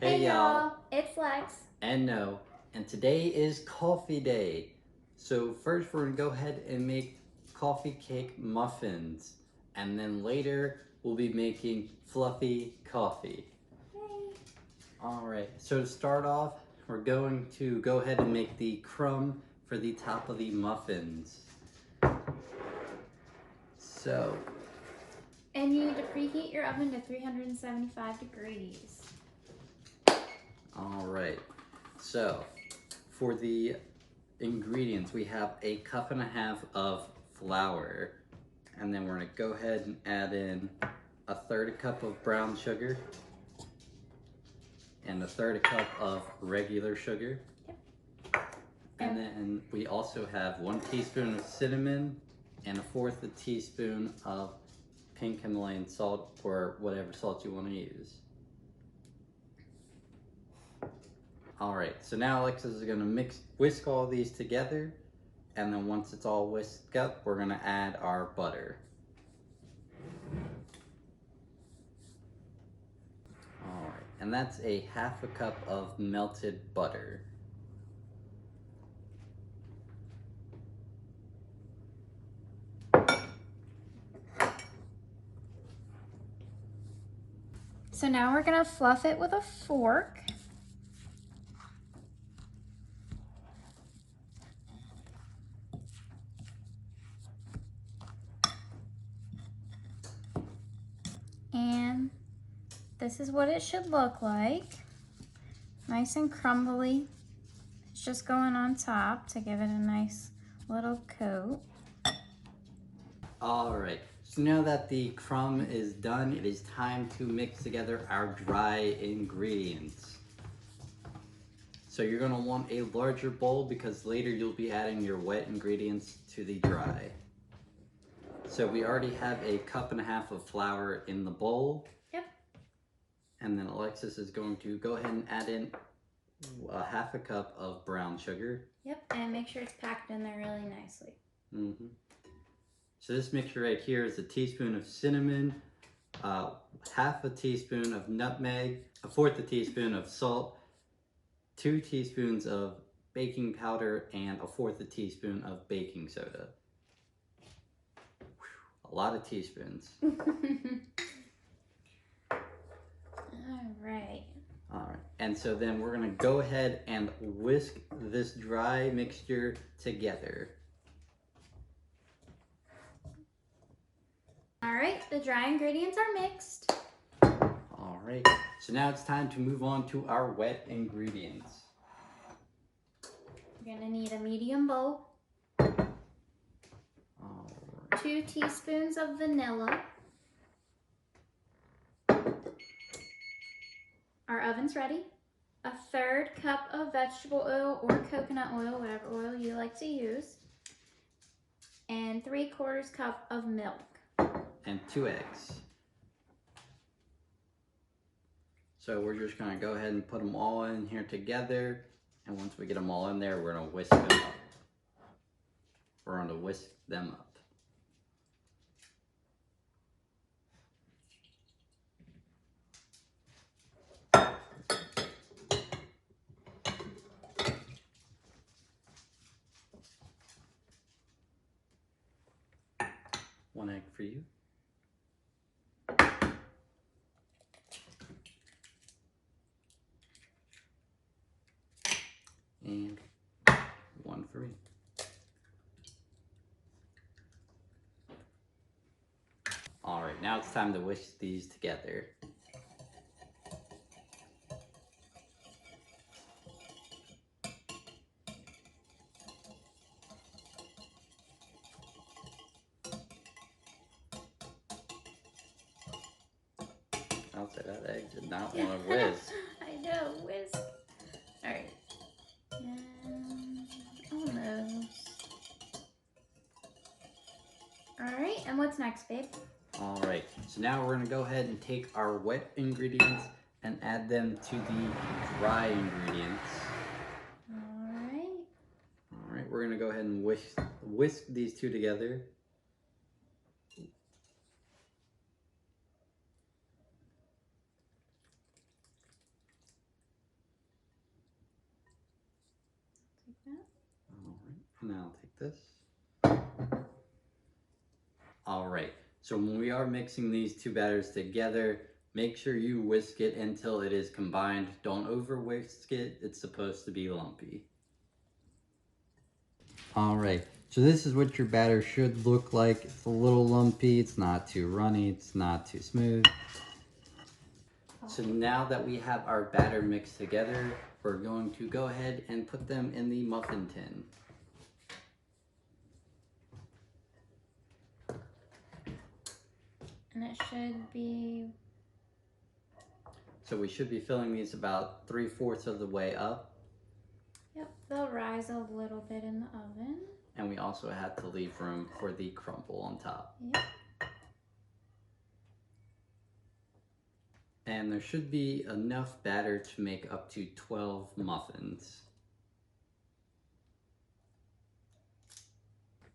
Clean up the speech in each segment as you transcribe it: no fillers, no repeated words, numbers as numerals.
Hey y'all, it's Lex. and No, and today is coffee day. So first we're gonna go ahead and make coffee cake muffins, and then later we'll be making fluffy coffee. Yay. Alright, so to start off, we're going to go ahead and make the crumb for the top of the muffins. So, And you need to preheat your oven to 375 degrees. alright, so for the ingredients, we have a cup and a half of flour, and then we're gonna go ahead and add in a third cup of brown sugar and a third cup of regular sugar. Yep. And then we also have 1 teaspoon of cinnamon and a fourth a teaspoon of pink Himalayan salt, or whatever salt you want to use. Alright, so now Alexis is gonna whisk all these together, and then once it's all whisked up, we're gonna add our butter. Alright, and that's a half a cup of melted butter. So now we're gonna fluff it with a fork. And this is what it should look like. Nice and crumbly. It's just going on top to give it a nice little coat. Alright, so now that the crumb is done, it is time to mix together our dry ingredients. So you're going to want a larger bowl because later you'll be adding your wet ingredients to the dry. So we already have a cup and a half of flour in the bowl. Yep. And then Alexis is going to go ahead and add in a half a cup of brown sugar. Yep, and make sure it's packed in there really nicely. Mm-hmm. So this mixture right here is a teaspoon of cinnamon, half a teaspoon of nutmeg, a fourth a teaspoon of salt, 2 teaspoons of baking powder, and a fourth a teaspoon of baking soda. Whew, a lot of teaspoons. Alright. Alright, and so then we're gonna go ahead and whisk this dry mixture together. Alright, the dry ingredients are mixed. Alright, so now it's time to move on to our wet ingredients. You're gonna need a medium bowl, 2 teaspoons of vanilla. Our oven's ready. A third cup of vegetable oil or coconut oil, whatever oil you like to use. And 3/4 cup of milk. And 2 eggs. So we're just gonna go ahead and put them all in here together, and once we get them all in there, we're gonna whisk them up. We're gonna whisk them up. One egg for you. And 1 for me. Alright, now it's time to whisk these together. I'll say that egg did not want to whisk. I know, whisk. Alright. Almost. Alright, and what's next, babe? Alright, so now we're going to go ahead and take our wet ingredients and add them to the dry ingredients. Alright. Alright, we're going to go ahead and whisk these two together. Alright, and I'll take this. Alright, so when we are mixing these two batters together, make sure you whisk it until it is combined. Don't over whisk it, it's supposed to be lumpy. Alright, so this is what your batter should look like. It's a little lumpy, it's not too runny, it's not too smooth. So now that we have our batter mixed together, we're going to go ahead and put them in the muffin tin. And it should be... So we should be filling these about 3/4 of the way up. Yep, they'll rise a little bit in the oven. And we also have to leave room for the crumble on top. Yep. And there should be enough batter to make up to 12 muffins.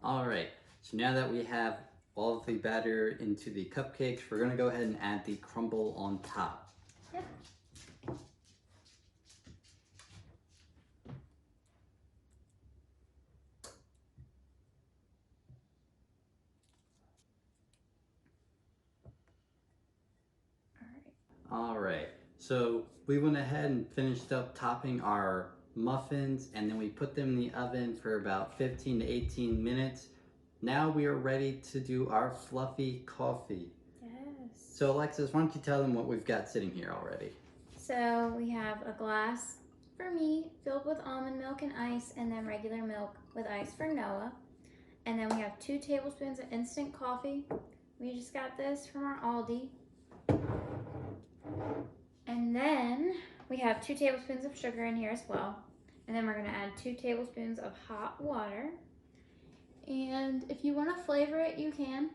Alright, so now that we have all of the batter into the cupcakes, we're going to go ahead and add the crumble on top. Yep. Alright, so we went ahead and finished up topping our muffins, and then we put them in the oven for about 15 to 18 minutes. Now we are ready to do our fluffy coffee. Yes. So Alexis, why don't you tell them what we've got sitting here already? So we have a glass for me filled with almond milk and ice, and then regular milk with ice for Noah. And then we have 2 tablespoons of instant coffee. We just got this from our Aldi. And then we have 2 tablespoons of sugar in here as well. And then we're gonna add 2 tablespoons of hot water. And if you wanna flavor it, you can.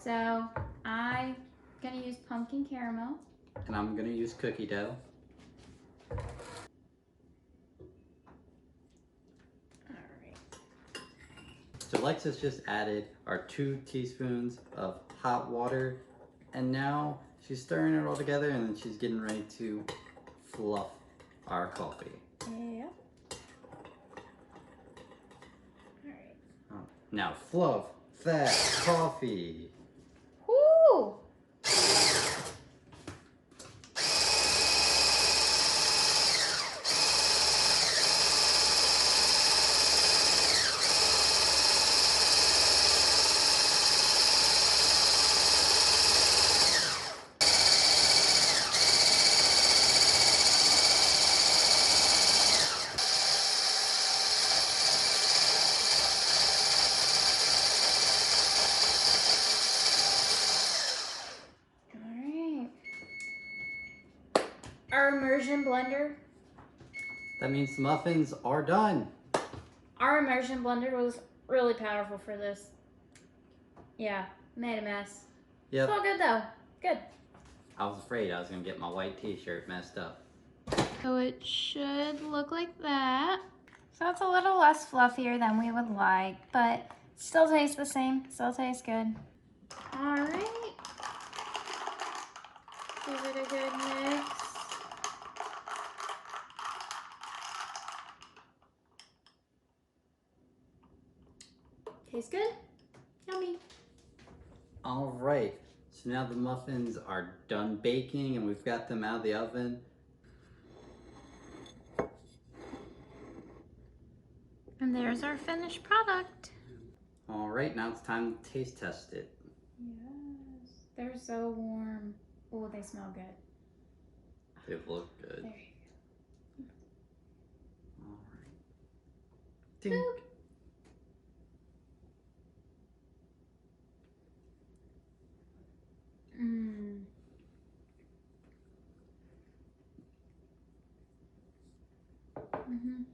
So I'm gonna use pumpkin caramel. And I'm gonna use cookie dough. So Alexis just added our 2 teaspoons of hot water, and now she's stirring it all together, and then she's getting ready to fluff our coffee. Yeah. Now fluff that coffee. Woo! Our immersion blender. That means the muffins are done. Our immersion blender was really powerful for this. Yeah, made a mess. Yep. It's all good though. Good. I was afraid I was gonna get my white t-shirt messed up. So it should look like that. So it's a little less fluffier than we would like, but still tastes the same. Still tastes good. All right. Give it a good mix. Tastes good? Yummy. All right, so now the muffins are done baking and we've got them out of the oven. And there's our finished product. All right, now it's time to taste test it. Yes, they're so warm. Oh, they smell good. They look good. There you go. All right. Ding. Boop. Mmm. Mhm.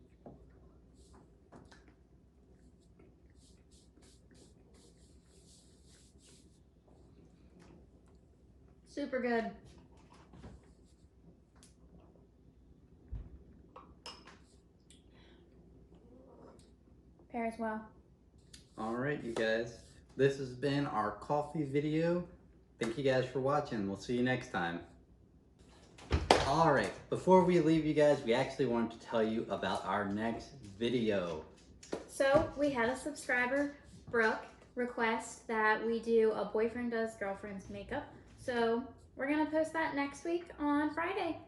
Super good. Pairs well. All right, you guys. This has been our coffee video. Thank you guys for watching. We'll see you next time. All right, before we leave you guys, we actually wanted to tell you about our next video. So we had a subscriber, Brooke, request that we do a boyfriend does girlfriend's makeup. So we're gonna post that next week on Friday.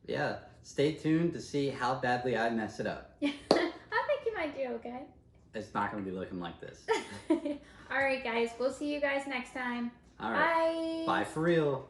Yeah, stay tuned to see how badly I mess it up. I think you might do okay. It's not gonna be looking like this. All right, guys, we'll see you guys next time. All right, Bye. bye for real.